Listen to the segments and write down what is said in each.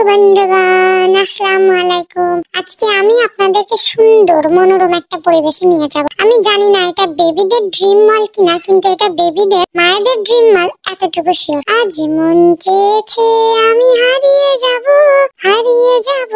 বন্ধুগণ, আসসালামু আলাইকুম। আজকে আমি আপনাদেরকে সুন্দর মনোরম একটা পরিবেশে নিয়ে যাব। আমি জানি না এটা বেবিদের ড্রিম মল কিনা, কিন্তু এটা বেবিদের মায়েদের ড্রিম মল এতটুকু শিওর। আজ মন চেয়েছে আমি হারিয়ে যাব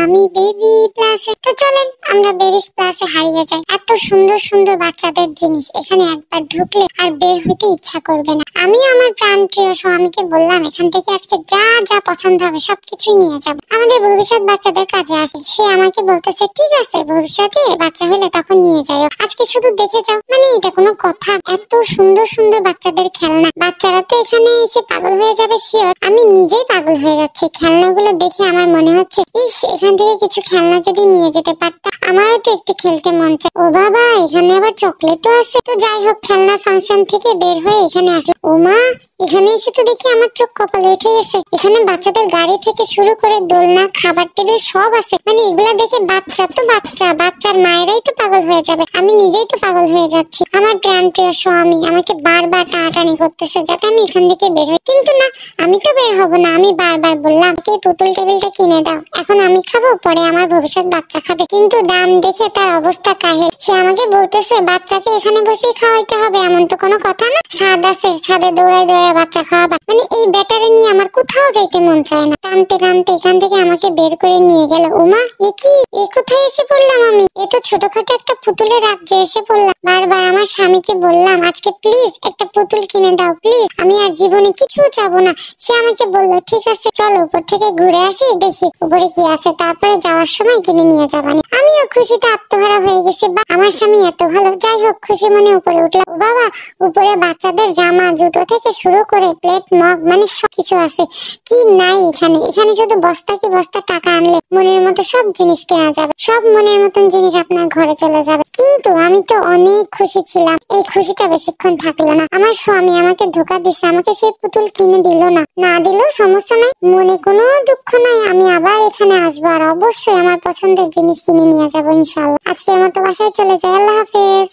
আমি বেবি প্লাসে। তো চলেন আমরা বেবি প্লাসে হারিয়ে যাই। এত সুন্দর সুন্দর বাচ্চাদের জিনিস, এখানে একবার ঢুকলে আর বের হইতে ইচ্ছা করবে না। আমি আমার প্রাণপ্রিয় স্বামীকে বললাম এখান থেকে আজকে যা যা পছন্দ হবে সবকিছুই নিয়ে যাব, আমাদের ভবিষ্যৎ বাচ্চাদের কাজে আসে। সে আমাকে বলতেছে ঠিক আছে, ভবিষ্যতে বাচ্চা হলে তখন নিয়ে যাও, আজকে শুধু দেখে যাও। মানে এটা কোনো কথা? এত সুন্দর সুন্দর বাচ্চাদের খেলনা, বাচ্চারা তো এখানে এসে পাগল হয়ে যাবে শিওর। আমি নিজেই পাগল হয়ে যাচ্ছি খেলনাগুলো দেখে। আমার মনে হচ্ছে ইস, এখান থেকে কিছু খেলনা যদি নিয়ে যেতে পারতাম, আমারও তো একটু খেলতে মন চায়। ও বাবা, এখানে আবার চকলেটও আছে। তো যাই হোক, খেলনার ফাংশন থেকে বের হয়ে এখানে আসলো। ও মা, এখানে এসে তো দেখি আমার চোখ কপালে উঠে গেছে। এখানে বাচ্চাদের গাড়ি থেকে শুরু করে দোলনা, খাবার টেবিল সব আছে। মানে এগুলা দেখে বাচ্চা তো বাচ্চা, বাচ্চার মায়েরাই তো পাগল হয়ে যাবে, আমি নিজেই তো পাগল হয়ে যাচ্ছি। আমার প্রাণপ্রিয় স্বামী আমাকে বারবার টানাটানি করতেছে যাতে আমি এখান থেকে বের হই, কিন্তু না, আমি তো বের হব না। আমি বারবার বললাম কি পুতুল টেবিলটা কিনে দাও, এখন আমি খাবো, পরে আমার ভবিষ্যৎ বাচ্চা খাবে। কিন্তু দাম দেখে তার অবস্থা কাহিল। সে আমাকে বলতেছে বাচ্চাকে এখানে বসেই খাওয়াইতে হবে, এমন তো কোনো কথা না, ছাদ আছে, ছাদে দৌড়ায় দৌড়ায় বাচ্চা খাওয়াবা। মানে এই ব্যাটারি নিয়ে আমার কোথাও যাইতে মন চায় না। টানতে টানতে এখান থেকে আমাকে বের করে নিয়ে গেল। ওমা, এ কি, এ কোথায় এসে পড়লাম আমি? এ তো ছোটখাটো একটা পুতুলের রাজ্যে এসে পড়লাম। বারবার আমার স্বামীকে বললাম আজকে প্লিজ একটা পুতুল কিনে দাও প্লিজ, আমি আর জীবনে কিছু চাবো না। সে আমাকে বললো ঠিক আছে চলো উপর থেকে ঘুরে আসি, দেখি উপরে কি আছে, তারপরে যাওয়ার সময় কিনে নিয়ে যাবানি। আমিও খুশিতে আত্মহারা হয়ে গেছি, বা আমার স্বামী এত ভালো। যাই হোক, খুশি মনে উপরে উঠলাম। বাবা, উপরে বাচ্চাদের জামা জুতো থেকে শুরু করে প্লেট মগ মানে সবকিছু আছে। কি নাই এখানে? এখানে শুধু বস্তা কি বস্তা টাকা আনলে মনের মতো সব জিনিস কেনা যাবে, সব মনের মতন জিনিস আপনার ঘরে চলে যাবে। কিন্তু আমি তো অনেক খুশি ছিলাম, এই খুশিটা বেশিক্ষণ থাকলো না। আমার স্বামী আমাকে ধোকা দিছে, আমাকে সেই পুতুল কিনে দিল না। না দিলেও সমস্যা নাই, মনে কোনো দুঃখ নাই, আমি আবার এখানে আসবো আর অবশ্যই আমার পছন্দের জিনিস কিনে নিয়ে যাবো ইনশাআল্লাহ। আজকের মতো বাসায় চলে যাই, আল্লাহ হাফেজ।